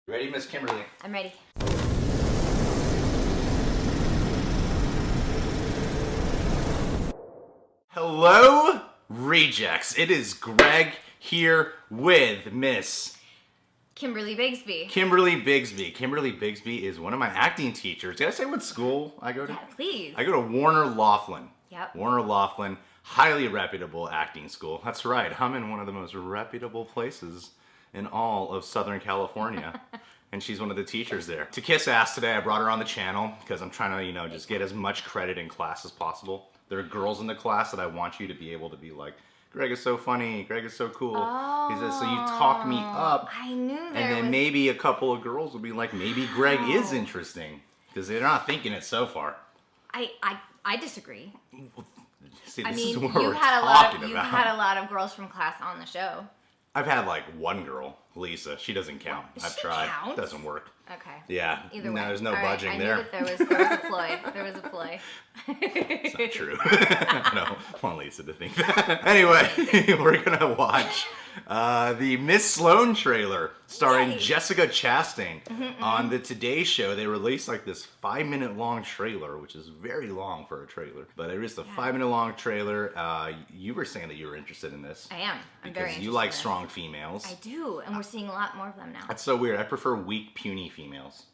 Ready, Miss Kimberly? I'm ready. Hello, Rejects. It is Greg here with Miss Kimberly Bigsby. Kimberly Bigsby. Kimberly Bigsby is one of my acting teachers. Did I say what school I go to? Yeah, please. I go to Warner Laughlin. Yep. Warner Laughlin, highly reputable acting school. That's right. I'm in one of the most reputable places in all of Southern California. And she's one of the teachers there. To kiss ass today, I brought her on the channel because I'm trying to, just get as much credit in class as possible. There are girls in the class that I want you to be able to be like, Greg is so funny, Greg is so cool. He says, so you talk me up. I knew there And then maybe a couple of girls will be like, maybe Greg is interesting. Because they're not thinking it so far. I disagree. See, I this mean, is what you've we're had talking you've about. had a lot of girls from class on the show. I've had like one girl, Lisa. She doesn't count. I've tried. Counts? Doesn't work. Okay. Yeah. Either way. There's no All budging right, there. I knew that there was a ploy. There was a ploy. It's not true. I don't want Lisa to think that. Anyway, we're gonna watch the Miss Sloane trailer starring Yay. Jessica Chastain on the Today Show. They released like this 5-minute long trailer, which is very long for a trailer. But it is a 5-minute long trailer. You were saying that you were interested in this. I am. I'm very because interested you like in this. strong females. I do, and we're seeing a lot more of them now. That's so weird. I prefer weak, puny females.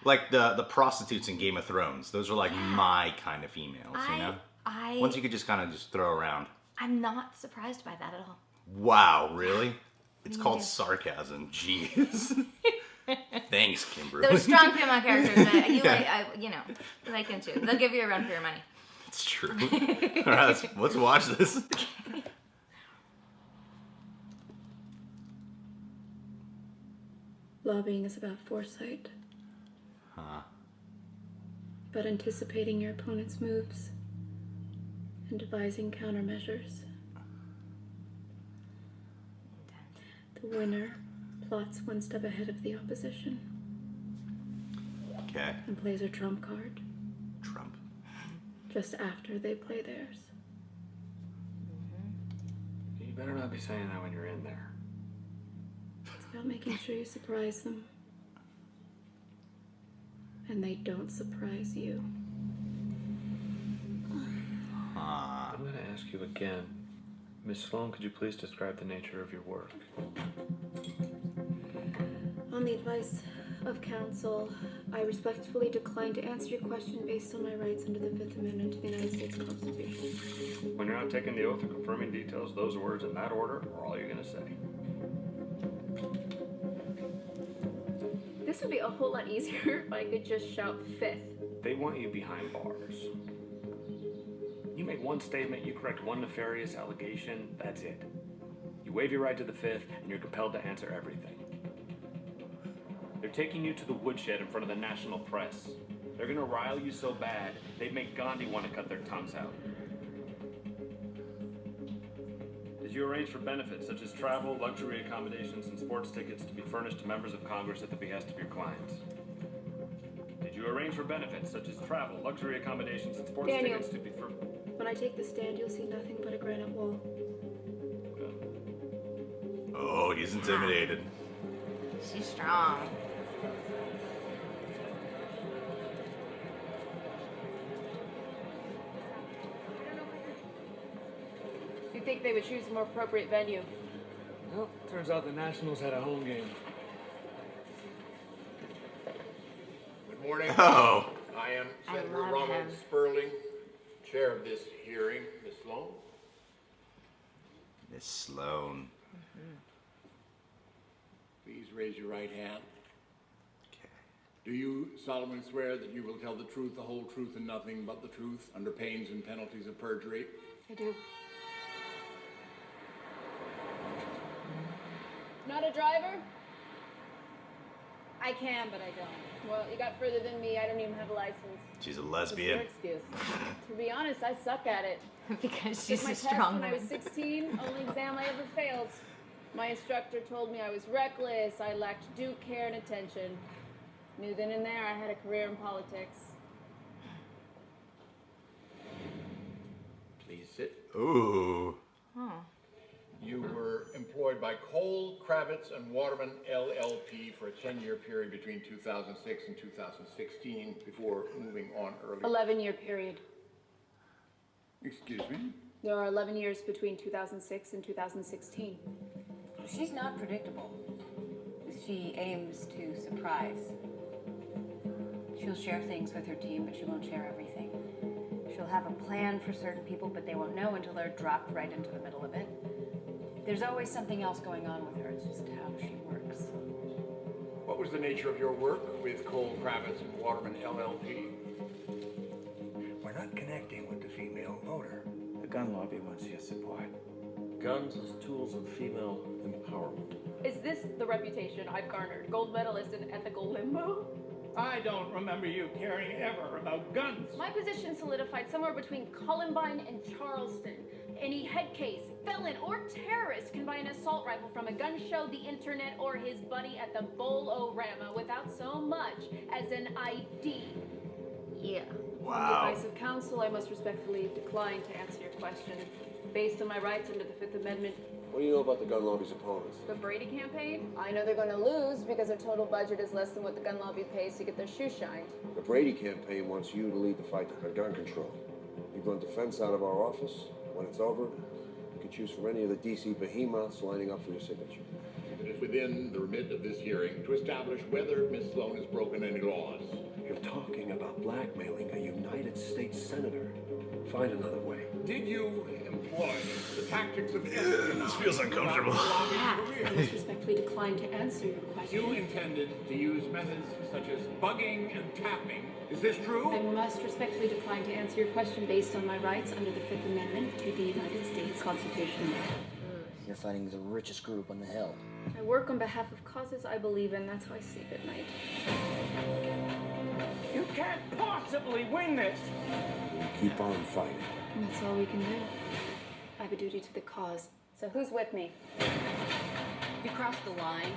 Like the prostitutes in Game of Thrones. Those are like my kind of females, you know? Ones you could just kind of just throw around. I'm not surprised by that at all. Wow, really? It's called sarcasm. Jeez. Thanks, Kimberly. Those strong female characters that you Yeah. like them too. They'll give you a run for your money. It's true. All right, let's watch this. Lobbying is about foresight. Huh. About anticipating your opponent's moves and devising countermeasures. The winner plots one step ahead of the opposition Okay. and plays a trump card Trump. just after they play theirs. You better not be saying that when you're in there. It's about making sure you surprise them. And they don't surprise you. I'm going to ask you again. Miss Sloane, could you please describe the nature of your work? On the advice of counsel, I respectfully decline to answer your question based on my rights under the Fifth Amendment to the United States Constitution. When you're not taking the oath and confirming details, those words in that order are all you're going to say. This would be a whole lot easier if I could just shout fifth. They want you behind bars. You make one statement, you correct one nefarious allegation, that's it. You waive your right to the Fifth, and you're compelled to answer everything. They're taking you to the woodshed in front of the national press. They're gonna rile you so bad, they'd make Gandhi want to cut their tongues out. Did you arrange for benefits such as travel, luxury accommodations, and sports tickets to be furnished to members of Congress at the behest of your clients? Did you arrange for benefits such as travel, luxury accommodations, and sports Daniel. tickets to be for... When I take the stand, you'll see nothing but a granite wall. Oh, he's intimidated. She's strong. You think they would choose a more appropriate venue? Well, turns out the Nationals had a home game. Good morning. Oh. I am I Senator love Ronald him. Sperling, chair of this hearing. Ms. Sloane? Miss Sloane. Please raise your right hand. Okay. Do you solemnly swear that you will tell the truth, the whole truth, and nothing but the truth under pains and penalties of perjury? I do. Not a driver? I can, but I don't. Well, you got further than me. I don't even have a license. She's a What's your lesbian. excuse? To be honest, I suck at it. Because Took she's my a test strong when I was woman. 16, only exam I ever failed. My instructor told me I was reckless, I lacked due care and attention. Knew then and there I had a career in politics. Please sit. Ooh. Oh. You were employed by Cole, Kravitz, and Waterman LLP for a 10-year period between 2006 and 2016 before moving on early. 11-year period. Excuse me? There are 11 years between 2006 and 2016. She's not predictable. She aims to surprise. She'll share things with her team, but she won't share everything. She'll have a plan for certain people, but they won't know until they're dropped right into the middle of it. There's always something else going on with her. It's just how she works. What was the nature of your work with Cole, Kravitz, and Waterman LLP? We're not connecting with the female voter. The gun lobby wants your support. Guns as tools of female empowerment. Is this the reputation I've garnered? Gold medalist in ethical limbo? I don't remember you caring ever about guns. My position solidified somewhere between Columbine and Charleston. Any head case, felon, or terrorist can buy an assault rifle from a gun show, the internet, or his buddy at the Bowl-O-Rama without so much as an ID. Yeah. On the advice of counsel, I must respectfully decline to answer your question. Based on my rights under the Fifth Amendment, What do you know about the gun lobby's opponents? the Brady campaign, I know they're going to lose because their total budget is less than what the gun lobby pays to get their shoes shined. The Brady campaign wants you to lead the fight on gun control. You run defense out of our office. When it's over, you can choose from any of the DC behemoths lining up for your signature. It is within the remit of this hearing to establish whether Miss Sloane has broken any laws. You're talking about blackmailing a United States senator. Find another way. Did you employ the tactics of espionage? This feels uncomfortable. I must respectfully decline to answer your question. You intended to use methods such as bugging and tapping. Is this true? I must respectfully decline to answer your question based on my rights under the Fifth Amendment to the United States Constitution. You're fighting the richest group on the Hill. I work on behalf of causes I believe in. That's how I sleep at night. You can't possibly win this! Keep on fighting. And that's all we can do. I have a duty to the cause. So who's with me? You crossed the line.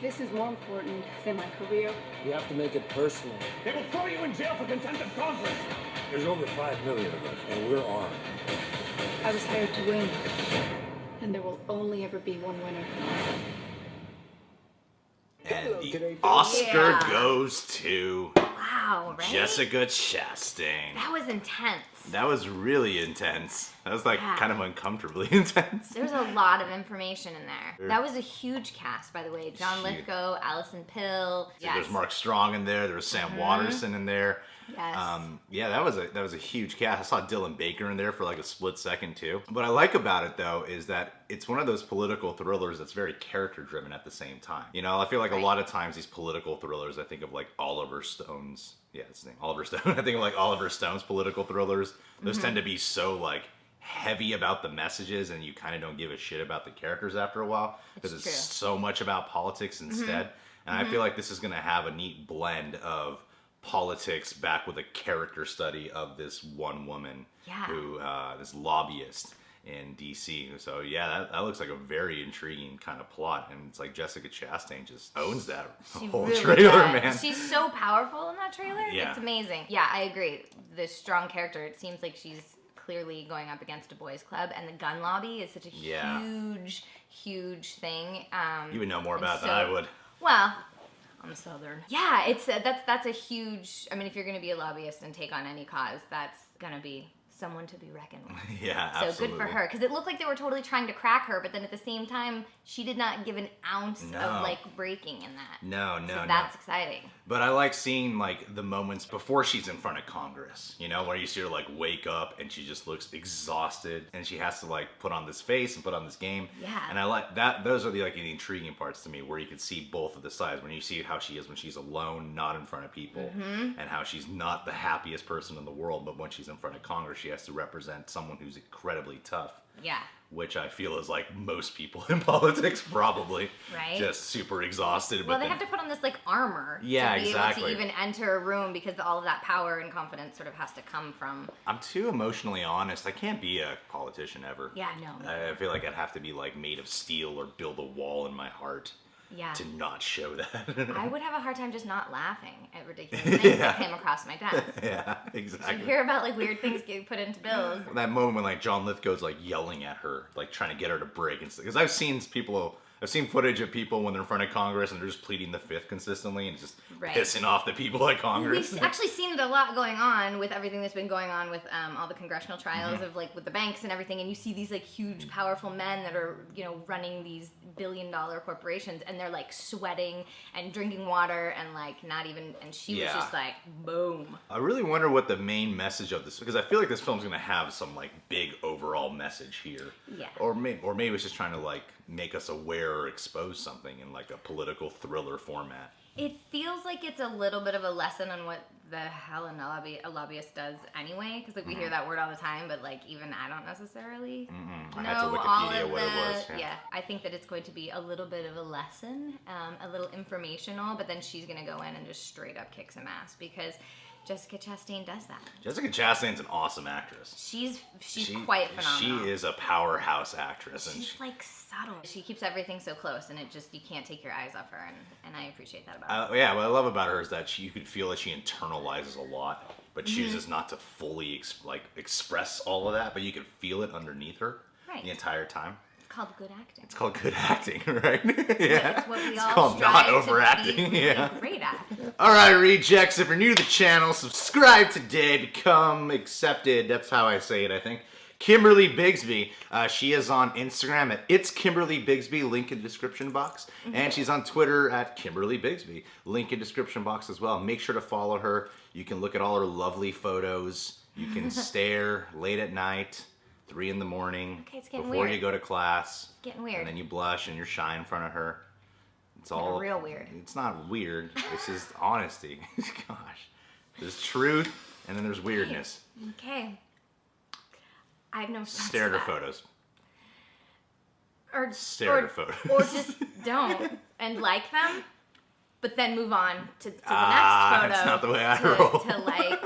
This is more important than my career. You have to make it personal. They will throw you in jail for contempt of Congress! There's over 5 million of us, and we're armed. I was hired to win. And there will only ever be one winner. And the Oscar Yeah. goes to Wow, right? Jessica Chastain. That was intense. That was really intense. That was like Yeah. kind of uncomfortably intense. There's a lot of information in there. That was a huge cast, by the way. John Huge. Lithgow, Allison Pill. Yes. There's Mark Strong in there. There was Sam Waterston in there. Yes. Yeah, that was a huge cast. I saw Dylan Baker in there for like a split second too. What I like about it though is that it's one of those political thrillers that's very character driven at the same time. You know, I feel like a lot of times these political thrillers, I think of like Oliver Stone's. Yeah, it's his name, Oliver Stone. I think of like Oliver Stone's political thrillers. Those tend to be so like heavy about the messages, and you kind of don't give a shit about the characters after a while because it's true. so much about politics instead. And I feel like this is going to have a neat blend of politics back with a character study of this one woman Yeah. who this lobbyist in DC. So yeah, that looks like a very intriguing kind of plot, and it's like Jessica Chastain just owns that She whole really trailer, does. man. She's so powerful in that trailer. Yeah. It's amazing. Yeah, I agree. The strong character. It seems like she's clearly going up against a boys' club, and the gun lobby is such a Yeah. huge thing. You would know more and about than so- I would. Well, I'm Southern. Yeah, it's that's a huge. I mean, if you're going to be a lobbyist and take on any cause, that's going to be someone to be reckoned with. Yeah, So absolutely. good for her, because it looked like they were totally trying to crack her, but then at the same time, she did not give an ounce No. of like breaking in that. No, So no. that's exciting. But I like seeing like the moments before she's in front of Congress, you know, where you see her like wake up and she just looks exhausted and she has to like put on this face and put on this game. Yeah. And I like that. Those are the like the intriguing parts to me, where you can see both of the sides. When you see how she is when she's alone, not in front of people, and how she's not the happiest person in the world, but when she's in front of Congress, she has to represent someone who's incredibly tough. Yeah. Which I feel is like most people in politics, probably. Right. Just super exhausted. Well, but they then- have to put on this like armor Yeah, to be exactly. able to even enter a room, because all of that power and confidence sort of has to come from. I'm too emotionally honest. I can't be a politician ever. Yeah, no. I feel like I'd have to be like made of steel or build a wall in my heart. to not show that. I would have a hard time just not laughing at ridiculous things that came across my desk. Yeah, exactly. You hear about like weird things getting put into bills. That moment when like John Lithgow's like yelling at her, like trying to get her to break and stuff. Because I've seen footage of people when they're in front of Congress and they're just pleading the fifth consistently and just pissing off the people at Congress. We've actually seen it a lot going on with everything that's been going on with all the congressional trials of like with the banks and everything, and you see these like huge powerful men that are, you know, running these billion-dollar corporations, and they're like sweating and drinking water and like not even, and she was just like boom. I really wonder what the main message of this, because I feel like this film's gonna have some like big overall message here. Yeah. Or maybe it's just trying to like make us aware or expose something in like a political thriller format. It feels like it's a little bit of a lesson on what the hell a lobbyist does anyway, because like we hear that word all the time, but like even I don't necessarily I know had to all Wikipedia of what the. it was. Yeah, I think that it's going to be a little bit of a lesson, a little informational, but then she's gonna go in and just straight up kick some ass because Jessica Chastain does that. Jessica Chastain's an awesome actress. She's quite phenomenal. She is a powerhouse actress. She's like subtle. She keeps everything so close, and it just, you can't take your eyes off her, and I appreciate that about her. Yeah, what I love about her is that you could feel that she internalizes a lot, but chooses not to fully express all of that, but you can feel it underneath her the entire time. It's called good acting. It's called good acting, right? It's what we all called strive not to overacting. be Yeah. great at. All right, rejects. If you're new to the channel, subscribe today. Become accepted. That's how I say it, I think. Kimberly Bigsby. She is on Instagram at It's Kimberly Bigsby, link in description box. And she's on Twitter at Kimberly Bigsby, link in description box as well. Make sure to follow her. You can look at all her lovely photos. You can stare late at night, 3 in the morning, Okay, it's getting before weird. you go to class. It's getting weird. And then you blush and you're shy in front of her. It's Getting all real weird. It's not weird. This is honesty. Gosh. There's truth and then there's weirdness. Okay. I have no response Stare at to her that. photos. Or Stare at her photos. Or just don't and like them, but then move on to the next photo. That's not the way I roll. To like.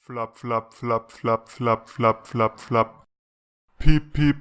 Flop, flop, flop, flop, flop, flop, flop, flop. Peep, peep.